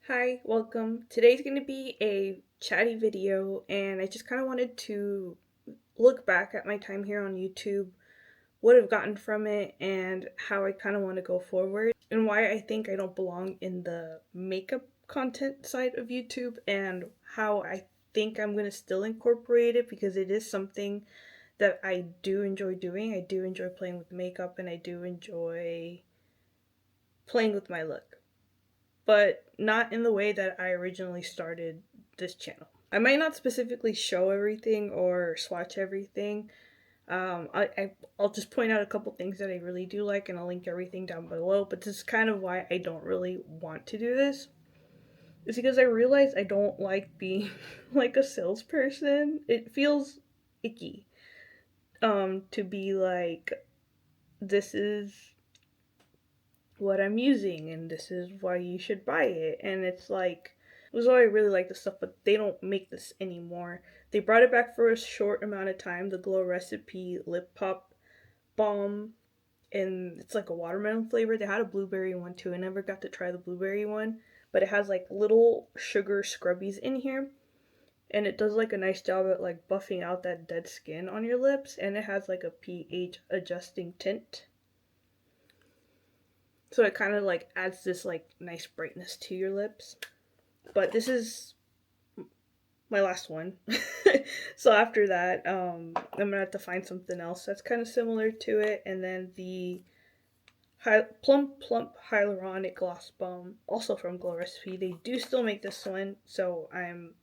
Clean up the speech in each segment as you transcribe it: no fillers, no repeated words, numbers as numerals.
Hi, welcome. Today's going to be a chatty video, and I just kind of wanted to look back at my time here on YouTube, what I've gotten from it, and how I kind of want to go forward, and why I think I don't belong in the makeup content side of YouTube, and how I think I'm going to still incorporate it because it is something that I do enjoy doing. I do enjoy playing with makeup, and I do enjoy playing with my look, but not in the way that I originally started this channel. I might not specifically show everything or swatch everything. I'll just point out a couple things that I really do like, and I'll link everything down below. But this is kind of why I don't really want to do this. It's because I realize I don't like being like a salesperson. It feels icky. To be like, this is what I'm using and this is why you should buy it. And it's like, this is why I really like this stuff, but they don't make this anymore. They brought it back for a short amount of time, the Glow Recipe Lip Pop Balm, and it's like a watermelon flavor. They had a blueberry one too. I never got to try the blueberry one, but it has like little sugar scrubbies in here. And it does like a nice job at like buffing out that dead skin on your lips, and it has like a pH adjusting tint. So it kind of like adds this like nice brightness to your lips. But this is my last one. So after that, I'm gonna have to find something else that's kind of similar to it. And then the Plump Hyaluronic Gloss Balm, also from Glow Recipe. They do still make this one, so I'm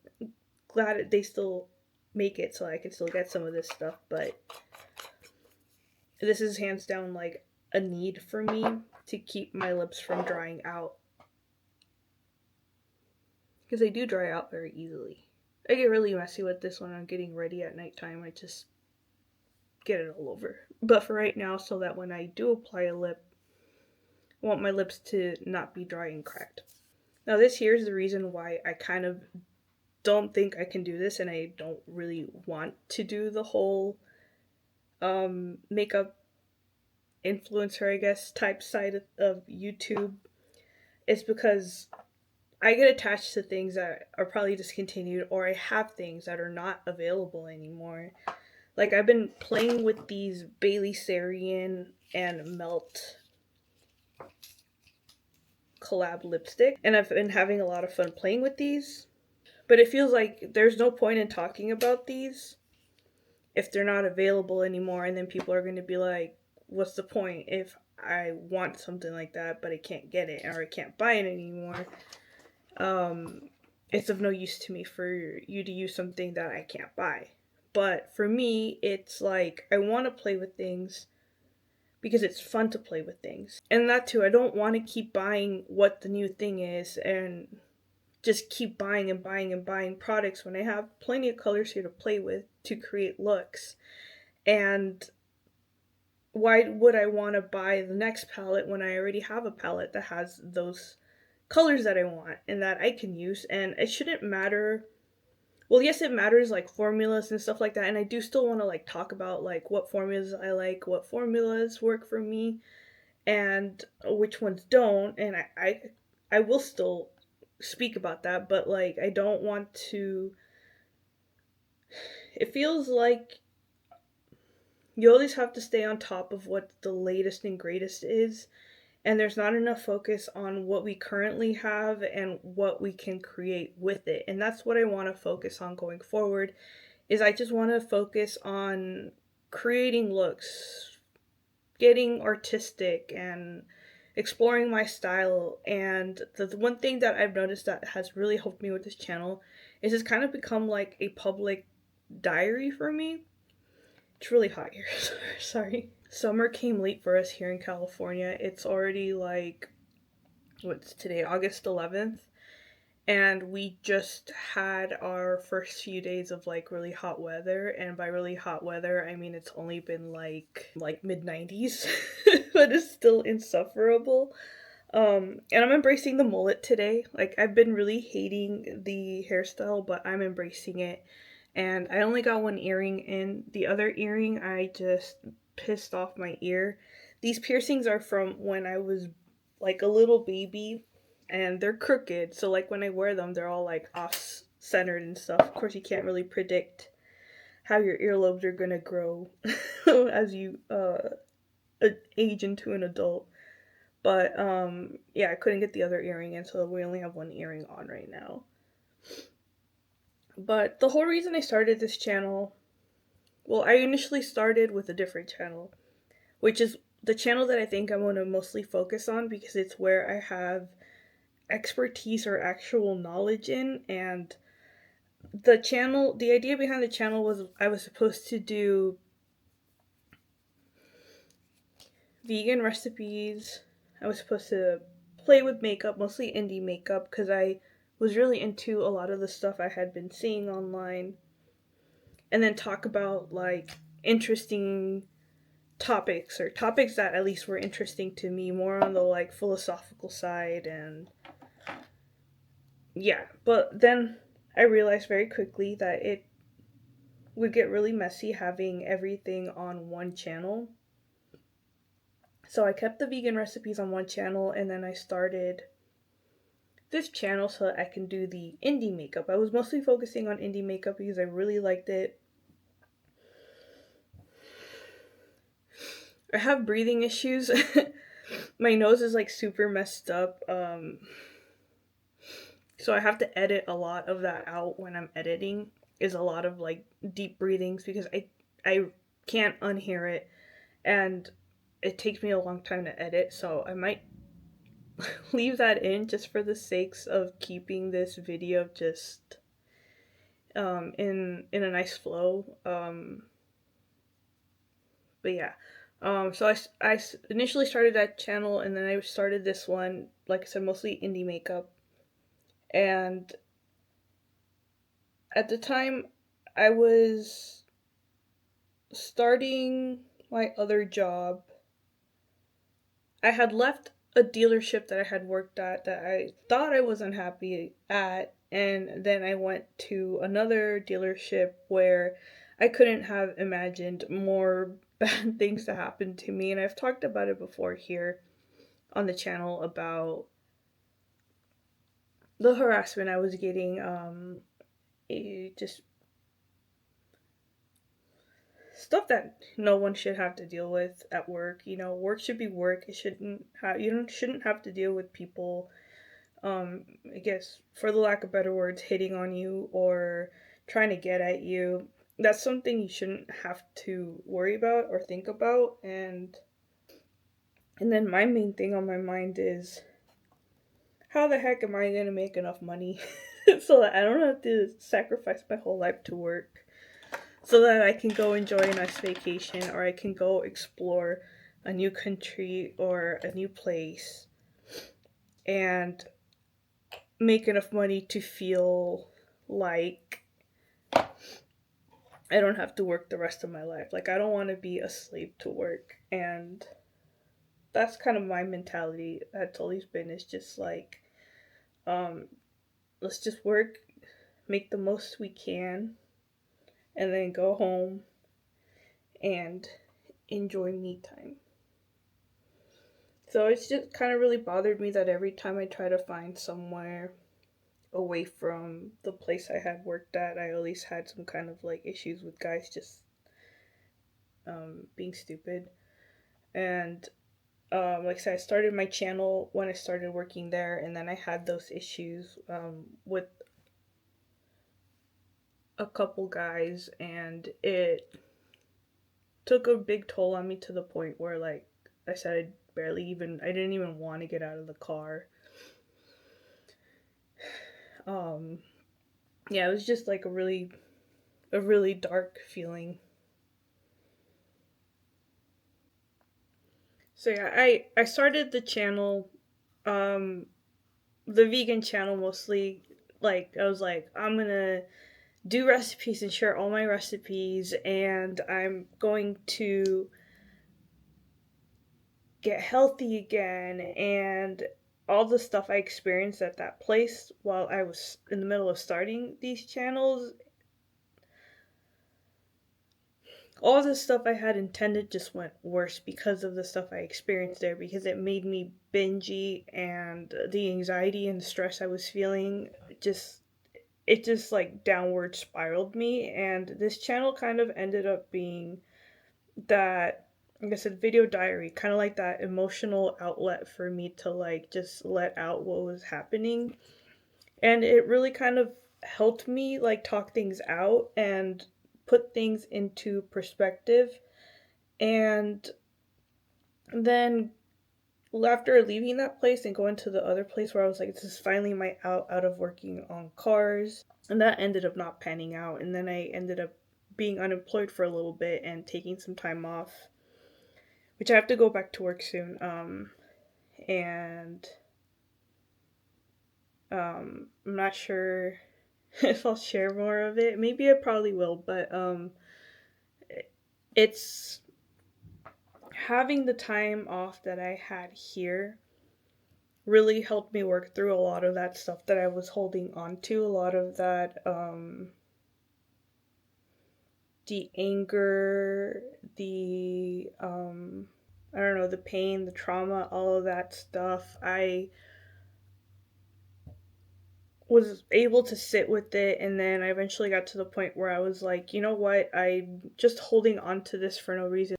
glad they still make it so I can still get some of this stuff. But this is hands down like a need for me to keep my lips from drying out, because they do dry out very easily. I get really messy with this when I'm getting ready at nighttime. I just get it all over. But for right now, so that when I do apply a lip, I want my lips to not be dry and cracked. Now this here is the reason why I kind of don't think I can do this, and I don't really want to do the whole makeup influencer, I guess, type side of YouTube. It's because I get attached to things that are probably discontinued, or I have things that are not available anymore. Like, I've been playing with these Bailey Sarian and Melt collab lipstick, and I've been having a lot of fun playing with these. But it feels like there's no point in talking about these if they're not available anymore, and then people are going to be like, what's the point if I want something like that but I can't get it or I can't buy it anymore? It's of no use to me for you to use something that I can't buy. But for me, it's like I want to play with things because it's fun to play with things. And that too, I don't want to keep buying what the new thing is and just keep buying and buying and buying products when I have plenty of colors here to play with to create looks. And why would I want to buy the next palette when I already have a palette that has those colors that I want and that I can use? And it shouldn't matter. Well, yes, it matters, like formulas and stuff like that, and I do still want to like talk about like what formulas I like, what formulas work for me, and which ones don't. And I will still speak about that, but like I don't want to. It feels like you always have to stay on top of what the latest and greatest is, and there's not enough focus on what we currently have and what we can create with it. And that's what I want to focus on going forward, is I just want to focus on creating looks, getting artistic, and exploring my style. And the one thing that I've noticed that has really helped me with this channel is it's kind of become like a public diary for me. It's really hot here. Sorry. Summer came late for us here in California. It's already like, what's today, August 11th? And we just had our first few days of like really hot weather. And by really hot weather, I mean it's only been like mid 90s, but it's still insufferable. And I'm embracing the mullet today. Like, I've been really hating the hairstyle, but I'm embracing it. And I only got one earring in. The other earring, I just pissed off my ear. These piercings are from when I was like a little baby, and they're crooked. So like when I wear them, they're all like off centered and stuff. Of course, you can't really predict how your earlobes are gonna grow as you age into an adult. But yeah, I couldn't get the other earring in, so we only have one earring on right now. But the whole reason I started this channel, well, I initially started with a different channel, which is the channel that I think I want to mostly focus on because it's where I have expertise or actual knowledge in. And the idea behind the channel was I was supposed to do vegan recipes. I was supposed to play with makeup, mostly indie makeup, because I was really into a lot of the stuff I had been seeing online. And then talk about like interesting topics, or topics that at least were interesting to me, more on the like philosophical side. And yeah, but then I realized very quickly that it would get really messy having everything on one channel. So I kept the vegan recipes on one channel, and then I started this channel so that I can do the indie makeup. I was mostly focusing on indie makeup because I really liked it. I have breathing issues. My nose is like super messed up. So I have to edit a lot of that out when I'm editing. Is a lot of like deep breathings because I can't unhear it, and it takes me a long time to edit, so I might leave that in just for the sakes of keeping this video just in a nice flow. But yeah, so I initially started that channel, and then I started this one, like I said, mostly indie makeup. And at the time, I was starting my other job. I had left a dealership that I had worked at that I thought I was unhappy at, and then I went to another dealership where I couldn't have imagined more bad things to happen to me. And I've talked about it before here on the channel about the harassment I was getting. Just stuff that no one should have to deal with at work. You know, work should be work. It shouldn't have shouldn't have to deal with people, I guess for the lack of better words, hitting on you or trying to get at you. That's something you shouldn't have to worry about or think about. And then my main thing on my mind is, how the heck am I gonna make enough money so that I don't have to sacrifice my whole life to work, so that I can go enjoy a nice vacation, or I can go explore a new country or a new place and make enough money to feel like I don't have to work the rest of my life. Like, I don't want to be a slave to work. And that's kind of my mentality. That's always been, is just like, um, let's just work, make the most we can, and then go home and enjoy me time. So it's just kind of really bothered me that every time I try to find somewhere away from the place I had worked at, I always had some kind of like issues with guys just being stupid. And like I said, I started my channel when I started working there, and then I had those issues with a couple guys, and it took a big toll on me to the point where, like I said, I didn't even want to get out of the car. Yeah, it was just like a really dark feeling. So yeah, I started the channel, um, the vegan channel mostly. Like, I was like, I'm gonna do recipes and share all my recipes, and I'm going to get healthy again, and all the stuff I experienced at that place while I was in the middle of starting these channels. all the stuff I had intended just went worse because of the stuff I experienced there, because it made me bingy, and the anxiety and stress I was feeling just it just like downward spiraled me. And this channel kind of ended up being that, like I said, video diary, kind of like that emotional outlet for me to like just let out what was happening. And it really kind of helped me like talk things out and put things into perspective. And then after leaving that place and going to the other place where I was like, this is finally my out of working on cars. And that ended up not panning out. And then I ended up being unemployed for a little bit and taking some time off, which I have to go back to work soon. And I'm not sure if I'll share more of it. Maybe I probably will, but it's having the time off that I had here really helped me work through a lot of that stuff that I was holding on to, a lot of that the anger, the I don't know, the pain, the trauma, all of that stuff. I was able to sit with it, and then I eventually got to the point where I was like, you know what, I'm just holding on to this for no reason.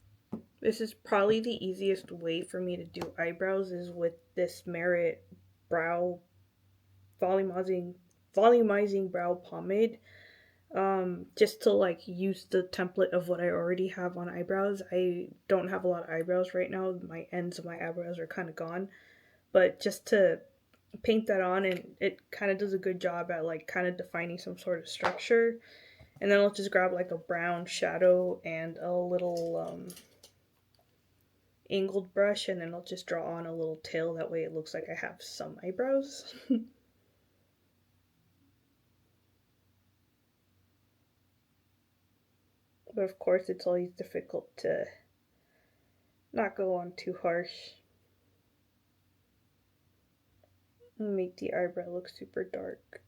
This is probably the easiest way for me to do eyebrows is with this Merit brow volumizing volumizing brow pomade. Just to like use the template of what I already have on eyebrows. I don't have a lot of eyebrows right now. My ends of my eyebrows are kind of gone, but just to paint that on, and it kind of does a good job at like kind of defining some sort of structure. And then I'll just grab like a brown shadow and a little angled brush, and then I'll just draw on a little tail. That way it looks like I have some eyebrows. But of course it's always difficult to not go on too harsh and make the eyebrow look super dark.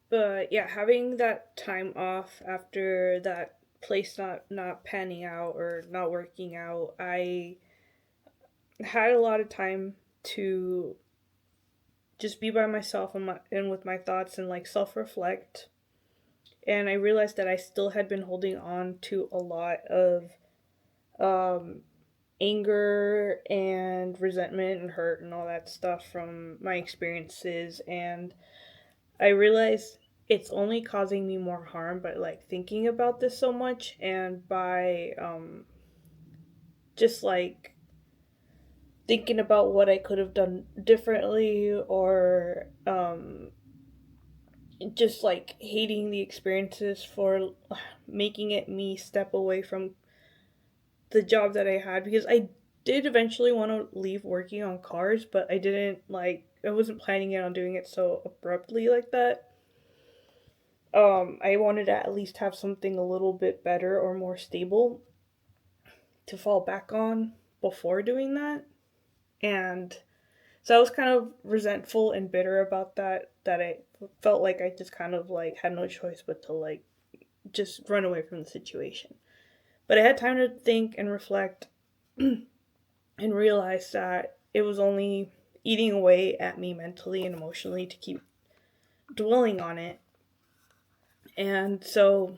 But yeah, having that time off after that place not panning out or not working out, I had a lot of time to just be by myself and with my thoughts and like self-reflect. And I realized that I still had been holding on to a lot of um anger and resentment and hurt and all that stuff from my experiences. And I realized it's only causing me more harm by like thinking about this so much, and by just like thinking about what I could have done differently, or just like hating the experiences for making it me step away from the job that I had, because I did eventually want to leave working on cars, but I wasn't planning on doing it so abruptly like that. I wanted to at least have something a little bit better or more stable to fall back on before doing that. And so I was kind of resentful and bitter about that I felt like I just kind of like had no choice but to like just run away from the situation. But I had time to think and reflect and realize that it was only eating away at me mentally and emotionally to keep dwelling on it. And so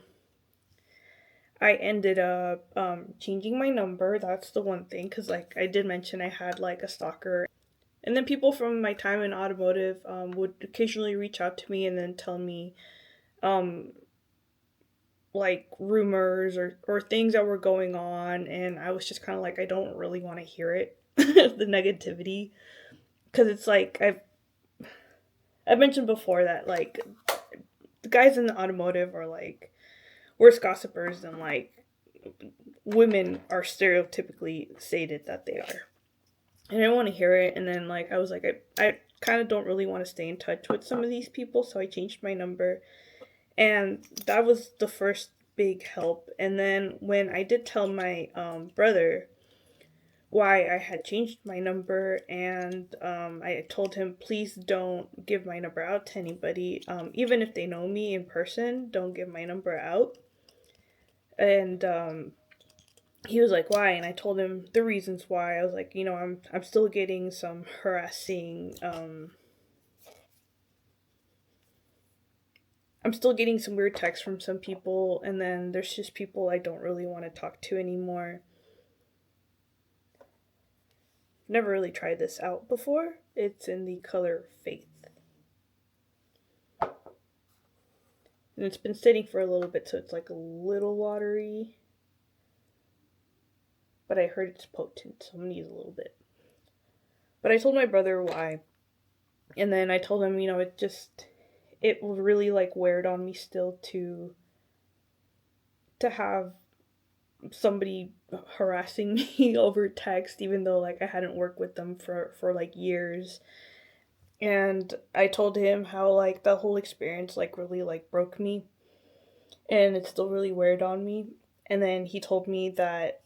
I ended up changing my number. That's the one thing, because like I did mention, I had like a stalker. And then people from my time in automotive would occasionally reach out to me and then tell me um, like rumors or things that were going on. And I was just kind of like, I don't really want to hear it, the negativity. Because it's like, I've mentioned before that like the guys in the automotive are like worse gossipers than like women are stereotypically stated that they are. And I didn't want to hear it. And then like I was like, I kind of don't really want to stay in touch with some of these people, so I changed my number. And that was the first big help. And then when I did tell my brother why I had changed my number, and I told him, please don't give my number out to anybody. Even if they know me in person, don't give my number out. And he was like, why? And I told him the reasons why. I was like, I'm still getting some harassing. I'm still getting some weird texts from some people, and then there's just people I don't really want to talk to anymore. Never really tried this out before. It's in the color Faith. And it's been sitting for a little bit, so it's like a little watery. But I heard it's potent, so I'm gonna use a little bit. But I told my brother why. And then I told him, it really like weared on me still to have somebody harassing me over text, even though like I hadn't worked with them for like years. And I told him how like the whole experience like really like broke me, and it still really weared on me. And then he told me that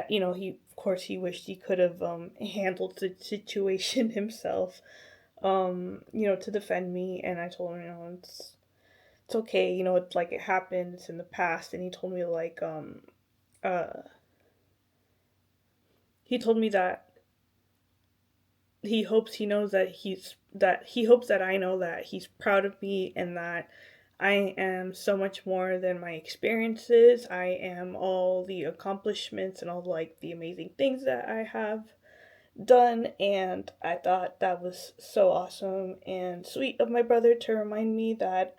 he, of course, he wished he could have handled the situation himself, to defend me. And I told him, it's okay, it's like it happened, it's in the past. And he told me like uh he told me that he hopes he knows that he hopes that I know that he's proud of me, and that I am so much more than my experiences. I am all the accomplishments and all like the amazing things that I have done. And I thought that was so awesome and sweet of my brother to remind me that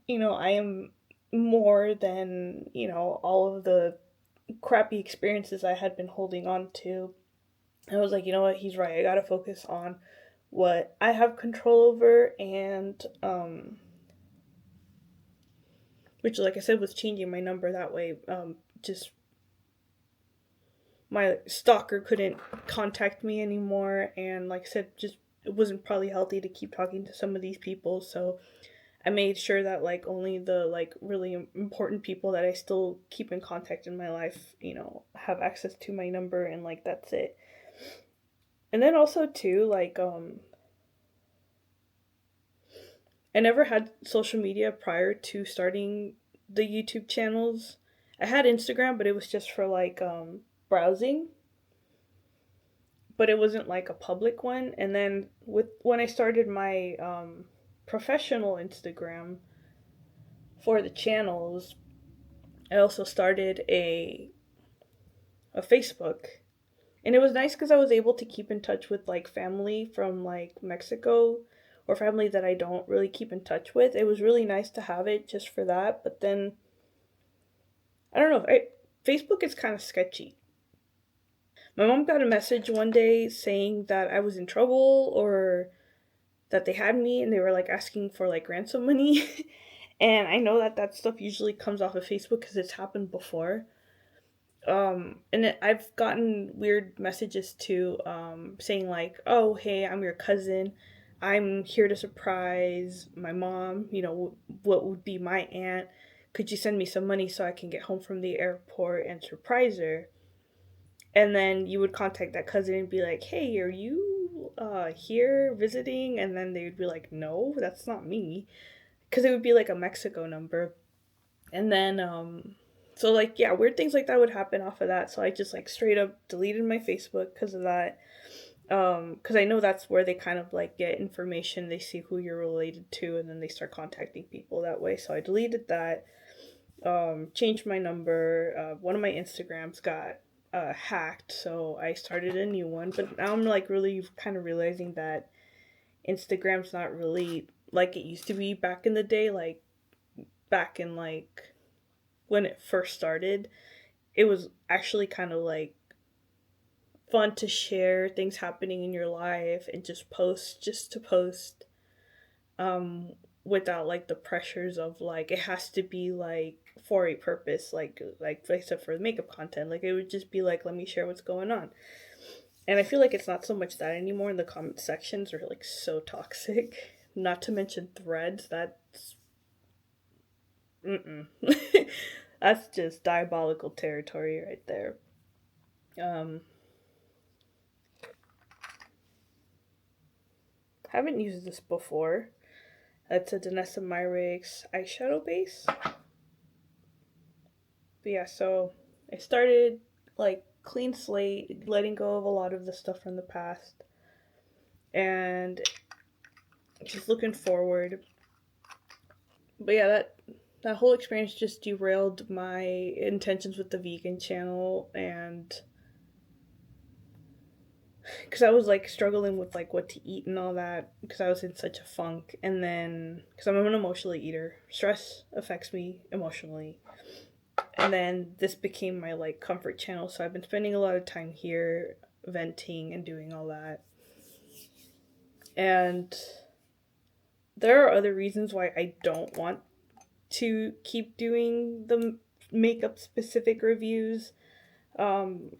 I am more than all of the crappy experiences I had been holding on to. I was like, you know what, he's right. I gotta focus on what I have control over. And which, like I said, was changing my number that way. Just my stalker couldn't contact me anymore, and like I said, just it wasn't probably healthy to keep talking to some of these people. So I made sure that like only the like really important people that I still keep in contact in my life, have access to my number, and like that's it. And then also too, like I never had social media prior to starting the YouTube channels. I had Instagram, but it was just for like browsing, but it wasn't like a public one. And then when I started my professional Instagram for the channels, I also started a Facebook. And it was nice because I was able to keep in touch with like family from like Mexico, or family that I don't really keep in touch with. It was really nice to have it just for that. But then I don't know, Facebook is kind of sketchy. My mom got a message one day saying that I was in trouble, or that they had me, and they were like asking for like ransom money. And I know that stuff usually comes off of Facebook because it's happened before. I've gotten weird messages too, saying like, oh hey, I'm your cousin, I'm here to surprise my mom, what would be my aunt, could you send me some money so I can get home from the airport and surprise her. And then you would contact that cousin and be like, hey, are you here visiting? And then they would be like, no, that's not me, because it would be like a Mexico number. And then so like, yeah, weird things like that would happen off of that. So I just like straight up deleted my Facebook because of that. Because I know that's where they kind of like get information, they see who you're related to, and then they start contacting people that way. So I deleted that. Changed my number. One of my Instagrams got hacked, so I started a new one. But now I'm like really kind of realizing that Instagram's not really like it used to be back in the day. Like back in like when it first started, it was actually kind of like fun to share things happening in your life and just to post, um without like the pressures of like it has to be like for a purpose, like except for the makeup content. Like it would just be like, let me share what's going on. And I feel like it's not so much that anymore, and the comment sections are like so toxic. Not to mention threads, that's mm-mm. That's just diabolical territory right there. Um, haven't used this before. It's a Danessa Myrix eyeshadow base. But yeah, so I started like clean slate, letting go of a lot of the stuff from the past, and just looking forward. But yeah, that whole experience just derailed my intentions with the vegan channel, and because I was like struggling with like what to eat and all that because I was in such a funk, and then because I'm an emotional eater, stress affects me emotionally, and then this became my like comfort channel, so I've been spending a lot of time here venting and doing all that. And there are other reasons why I don't want to keep doing the makeup specific reviews. um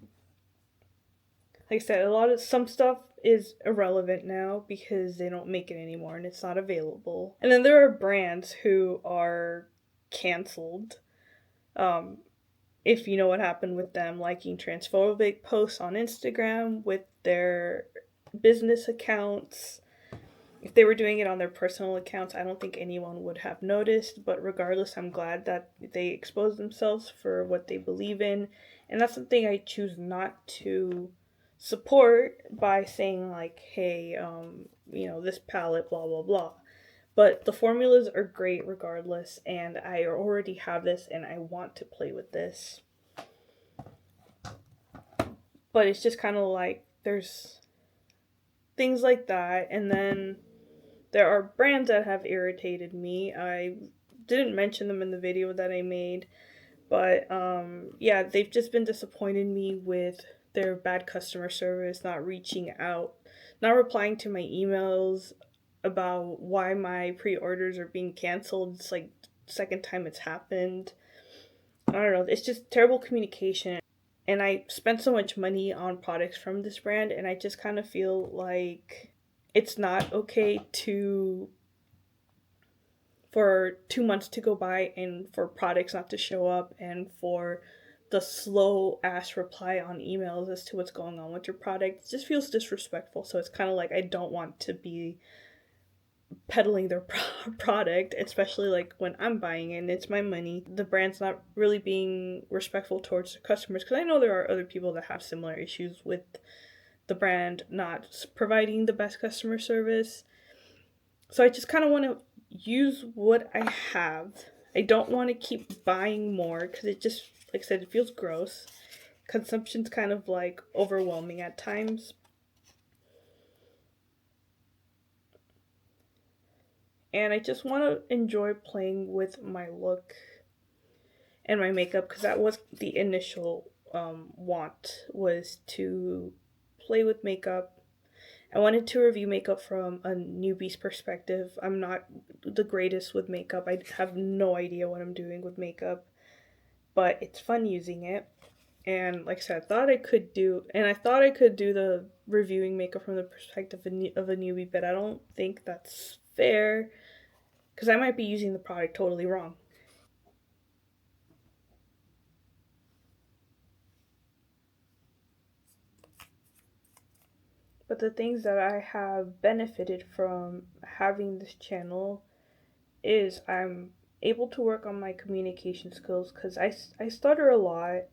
like I said, a lot of some stuff is irrelevant now because they don't make it anymore and it's not available. And then there are brands who are canceled. um if you know what happened with them liking transphobic posts on Instagram with their business accounts. If they were doing it on their personal accounts, I don't think anyone would have noticed. But regardless, I'm glad that they expose themselves for what they believe in. And that's something I choose not to support by saying, like, hey, this palette, blah, blah, blah. But the formulas are great regardless. And I already have this and I want to play with this. But it's just kind of like there's things like that. And then there are brands that have irritated me. I didn't mention them in the video that I made, but yeah, they've just been disappointing me with their bad customer service, not reaching out, not replying to my emails about why my pre-orders are being canceled. It's like second time it's happened. I don't know. It's just terrible communication. And I spent so much money on products from this brand, and I just kind of feel like it's not okay to for 2 months to go by and for products not to show up, and for the slow ass reply on emails as to what's going on with your product. It just feels disrespectful. So it's kind of like I don't want to be peddling their product, especially like when I'm buying it and it's my money. The brand's not really being respectful towards their customers, because I know there are other people that have similar issues with the brand not providing the best customer service. So I just kind of want to use what I have. I don't want to keep buying more because it just, like I said, it feels gross. Consumption's kind of like overwhelming at times. And I just want to enjoy playing with my look and my makeup, because that was the initial want, was to play with makeup. I wanted to review makeup from a newbie's perspective. I'm not the greatest with makeup. I have no idea what I'm doing with makeup, but it's fun using it. And like I said, I thought I could do the reviewing makeup from the perspective of a newbie, but I don't think that's fair because I might be using the product totally wrong. But the things that I have benefited from having this channel is I'm able to work on my communication skills because I stutter a lot.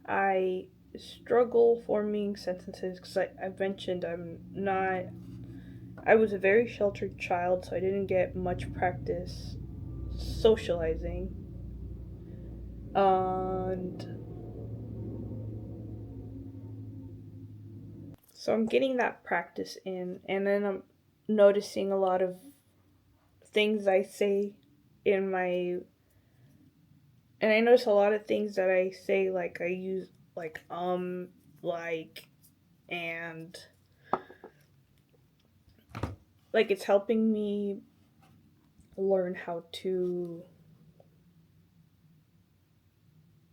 I struggle forming sentences because I've mentioned I was a very sheltered child, so I didn't get much practice socializing. And so I'm getting that practice in, and then I'm noticing a lot of things I say in my and I notice a lot of things that I say, like I use like like and like it's helping me learn how to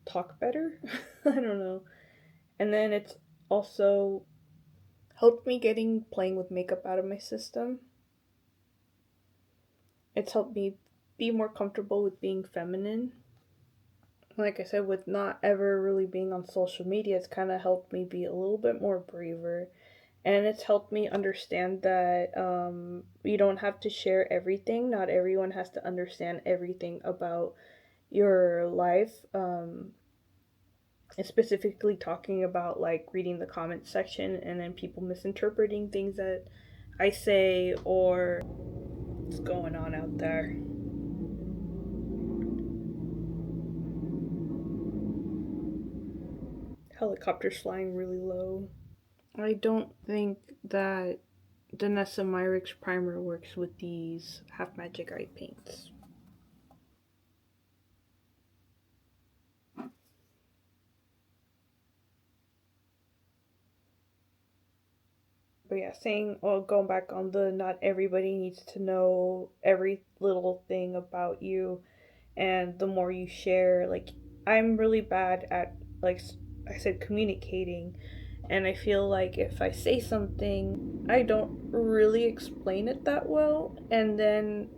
talk better. I don't know. And then it's also helped me getting playing with makeup out of my system. It's helped me be more comfortable with being feminine. Like I said, with not ever really being on social media, it's kind of helped me be a little bit more braver. And it's helped me understand that you don't have to share everything. Not everyone has to understand everything about your life. Specifically talking about like reading the comment section and then people misinterpreting things that I say or what's going on out there. Helicopters flying really low. I don't think that Danessa Myric's primer works with these Half Magic eye paints. But yeah, going back on the not everybody needs to know every little thing about you, and the more you share, like, I'm really bad at, like I said, communicating, and I feel like if I say something, I don't really explain it that well, and then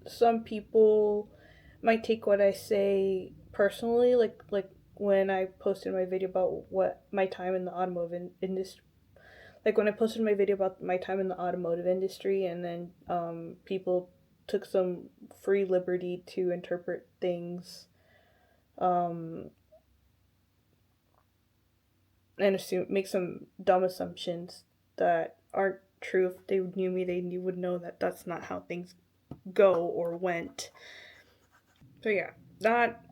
some people might take what I say personally, like when I posted my video about what my time in the automotive industry, like when I posted my video about my time in the automotive industry, and then people took some free liberty to interpret things um, and make some dumb assumptions that aren't true. If they knew me, they would know that that's not how things go or went. So yeah, that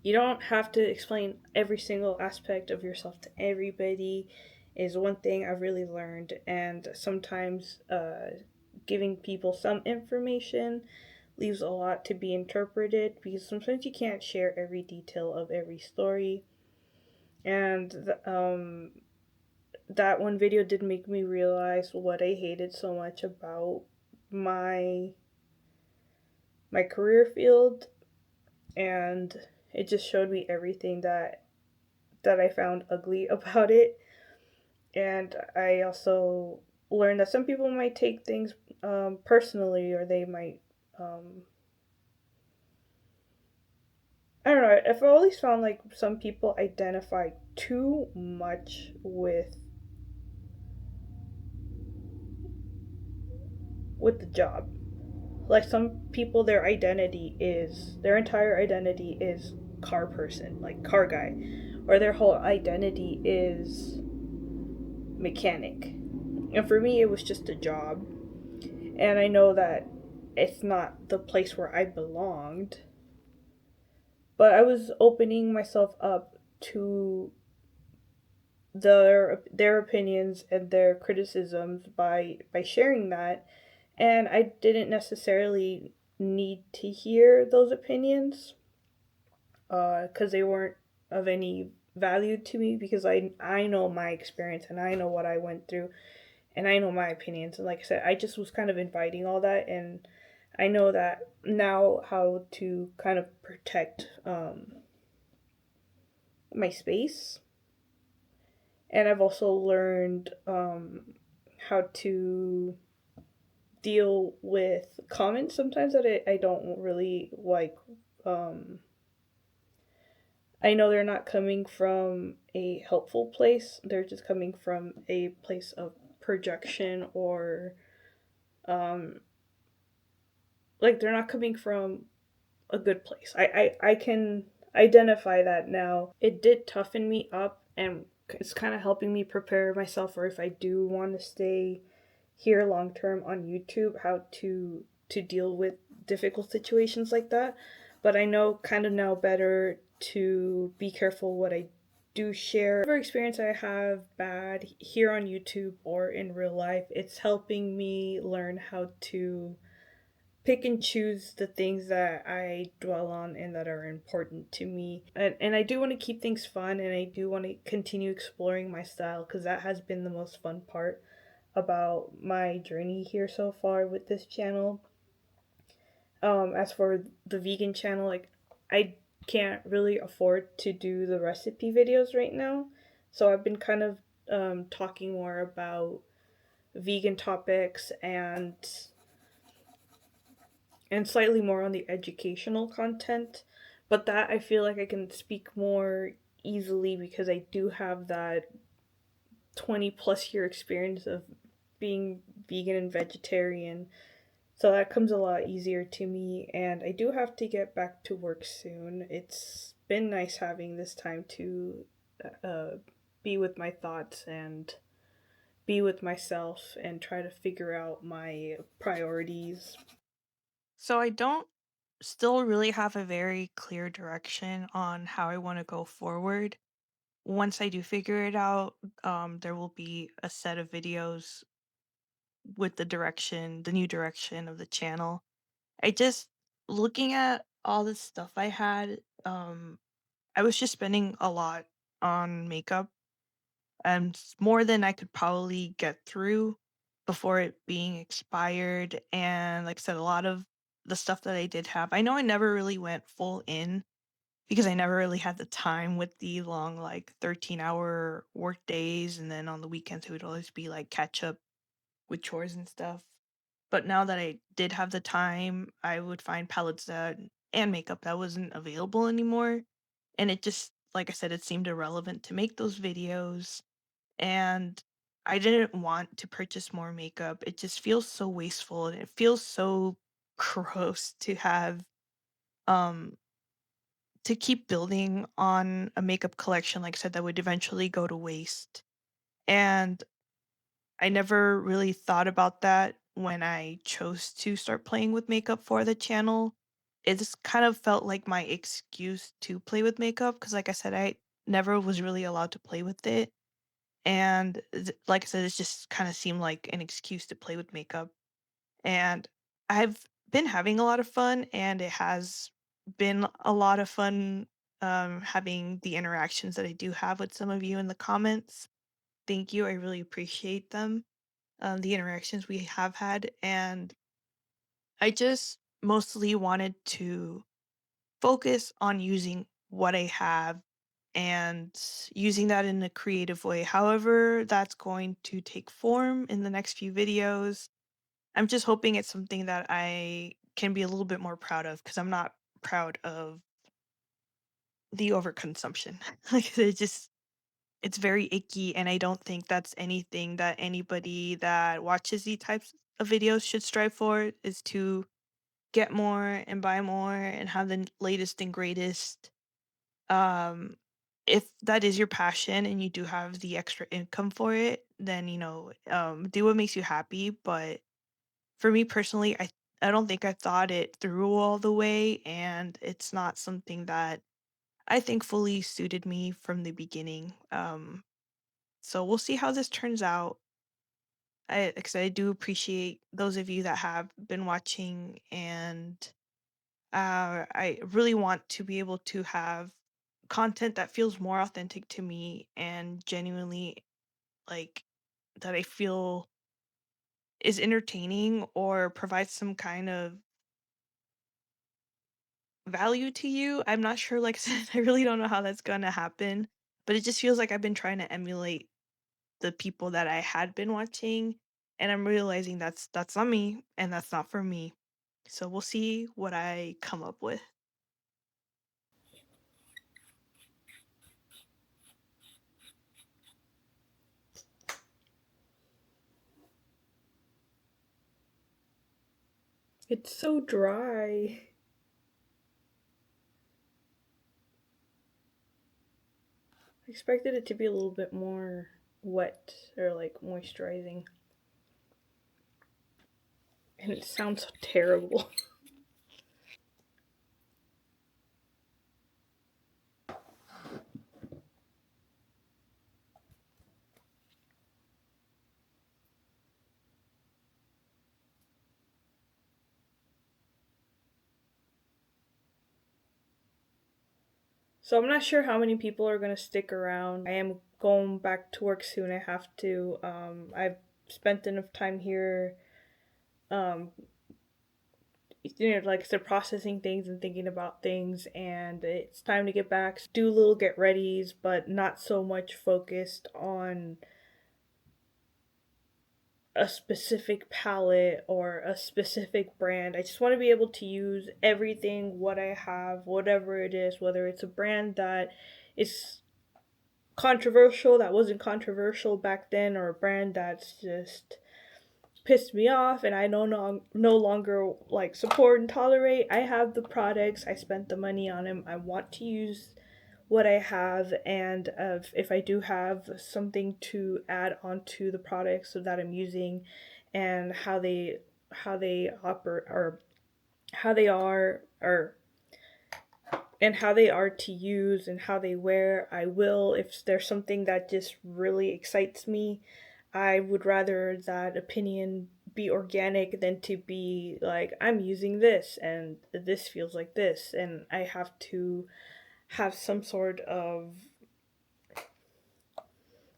you don't have to explain every single aspect of yourself to everybody is one thing I've really learned. And sometimes giving people some information leaves a lot to be interpreted, because sometimes you can't share every detail of every story. And that one video did make me realize what I hated so much about my career field, and it just showed me everything that I found ugly about it. And I also learned that some people might take things personally, or they might, I don't know. I've always found like some people identify too much with the job. Like some people, their entire identity is car person, like car guy, or their whole identity is mechanic. And for me, it was just a job. And I know that it's not the place where I belonged, but I was opening myself up to their opinions and their criticisms by sharing that, and I didn't necessarily need to hear those opinions because they weren't of any value to me, because I know my experience and I know what I went through and I know my opinions. And like I said, I just was kind of inviting all that, and I know that now how to kind of protect my space. And I've also learned how to deal with comments sometimes that I don't really like. Um, I know they're not coming from a helpful place, they're just coming from a place of projection, or um, like they're not coming from a good place. I can identify that now. It did toughen me up, and it's kind of helping me prepare myself for if I do want to stay here long term on YouTube, how to deal with difficult situations like that. But I know kind of now better to be careful what I do share. Whatever experience I have bad here on YouTube or in real life, it's helping me learn how to pick and choose the things that I dwell on and that are important to me. And I do want to keep things fun, and I do want to continue exploring my style, because that has been the most fun part about my journey here so far with this channel. As for the vegan channel, like I can't really afford to do the recipe videos right now, so I've been kind of talking more about vegan topics and slightly more on the educational content. But that I feel like I can speak more easily because I do have that 20 plus year experience of being vegan and vegetarian. So that comes a lot easier to me, and I do have to get back to work soon. It's been nice having this time to uh, be with my thoughts and be with myself and try to figure out my priorities. So I don't still really have a very clear direction on how I want to go forward. Once I do figure it out, there will be a set of videos with the new direction of the channel. I just looking at all the stuff I had, I was just spending a lot on makeup and more than I could probably get through before it being expired. And like I said, a lot of the stuff that I did have, I know I never really went full in because I never really had the time with the long, like 13-hour work days. And then on the weekends, it would always be like catch up with chores and stuff. But now that I did have the time, I would find palettes that and makeup that wasn't available anymore. And it just, like I said, it seemed irrelevant to make those videos and I didn't want to purchase more makeup. It just feels so wasteful and it feels so gross um to keep building on a makeup collection like I said that would eventually go to waste. And I never really thought about that when I chose to start playing with makeup for the channel. It just kind of felt like my excuse to play with makeup because like I said I never was really allowed to play with it. And like I said, it just kind of seemed like an excuse to play with makeup. And I've been having a lot of fun, and it has been a lot of fun having the interactions that I do have with some of you in the comments. Thank you. I really appreciate them, the interactions we have had. And I just mostly wanted to focus on using what I have and using that in a creative way. However, that's going to take form in the next few videos. I'm just hoping it's something that I can be a little bit more proud of because I'm not proud of the overconsumption. Like it's very icky and I don't think that's anything that anybody that watches these types of videos should strive for is to get more and buy more and have the latest and greatest. Um, if that is your passion and you do have the extra income for it, then, do what makes you happy. But for me personally, I don't think I thought it through all the way, and it's not something that I think fully suited me from the beginning. So we'll see how this turns out. Because I do appreciate those of you that have been watching, and I really want to be able to have content that feels more authentic to me and genuinely like that I feel is entertaining or provides some kind of value to you. I'm not sure, like I said, I really don't know how that's gonna happen, but it just feels like I've been trying to emulate the people that I had been watching, and I'm realizing that's not me and that's not for me. So we'll see what I come up with. It's so dry. I expected it to be a little bit more wet or like moisturizing, and it sounds terrible. So I'm not sure how many people are gonna stick around. I am going back to work soon. I have to. I've spent enough time here. Um, like I said, processing things and thinking about things, and it's time to get back. Do little get readies, but not so much focused on a specific palette or a specific brand. I just want to be able to use everything what I have, whatever it is, whether it's a brand that is controversial that wasn't controversial back then, or a brand that's just pissed me off and I no longer like support and tolerate. I have the products, I spent the money on them, I want to use what I have, and if I do have something to add onto the products so that I'm using, and how they operate, or how they are, or and how they are to use and how they wear, I will. If there's something that just really excites me, I would rather that opinion be organic than to be like, I'm using this and this feels like this, and I have to have some sort of,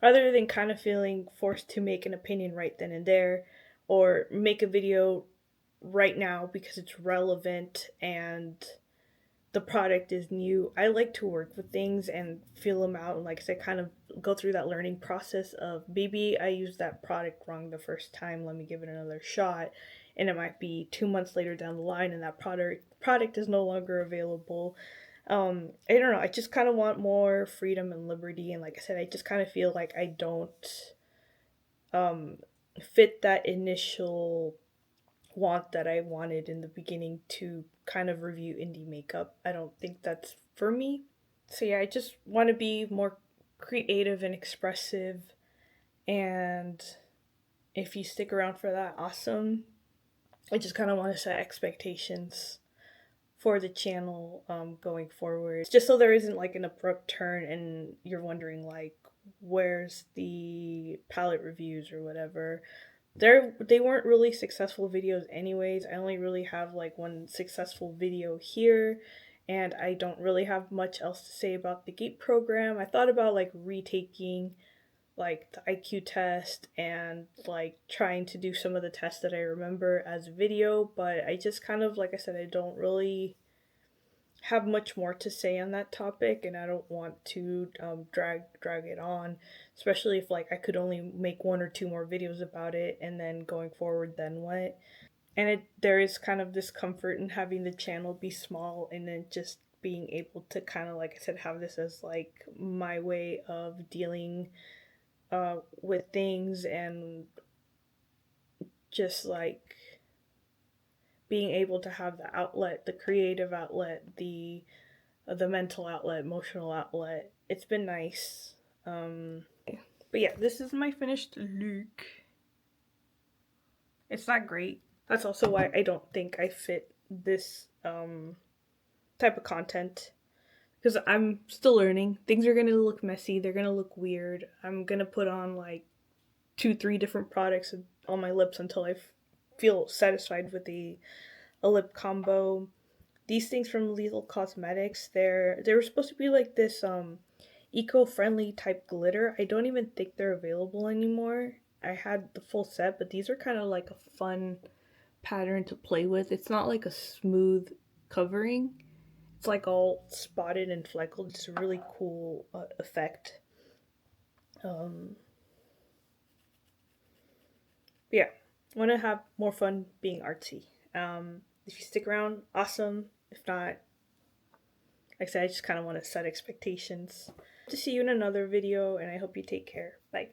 rather than kind of feeling forced to make an opinion right then and there, or make a video right now because it's relevant and the product is new. I like to work with things and feel them out, and like I said, kind of go through that learning process of, maybe I used that product wrong the first time, let me give it another shot. And it might be 2 months later down the line and that product is no longer available. I don't know, I just kind of want more freedom and liberty, and like I said, I just kind of feel like I don't um fit that initial want that I wanted in the beginning to kind of review indie makeup. I don't think that's for me. So yeah, I just want to be more creative and expressive, and if you stick around for that, awesome. I just kind of want to set expectations for the channel going forward, just so there isn't like an abrupt turn and you're wondering like, where's the palette reviews or whatever. They weren't really successful videos anyways. I only really have like one successful video here, and I don't really have much else to say about the GATE program. I thought about like retaking like the IQ test and like trying to do some of the tests that I remember as video, but I just kind of, like I said, I don't really have much more to say on that topic, and I don't want to drag it on, especially if like I could only make one or two more videos about it, and then going forward, then what? And there is kind of this comfort in having the channel be small, and then just being able to kind of, like I said, have this as like my way of dealing with things, and just like being able to have the outlet, the creative outlet, the mental outlet, emotional outlet. It's been nice. But yeah, this is my finished look. It's not great. That's also why I don't think I fit this type of content, because I'm still learning. Things are gonna look messy. They're gonna look weird. I'm gonna put on like 2, 3 different products on my lips until I feel satisfied with a lip combo. These things from Lethal Cosmetics, they were supposed to be like this eco-friendly type glitter. I don't even think they're available anymore. I had the full set, but these are kind of like a fun pattern to play with. It's not like a smooth covering. It's like all spotted and fleckled. It's a really cool effect. Um, yeah, want to have more fun being artsy. If you stick around, awesome. If not, like I said, I just kind of want to set expectations. To see you in another video, and I hope you take care. Bye.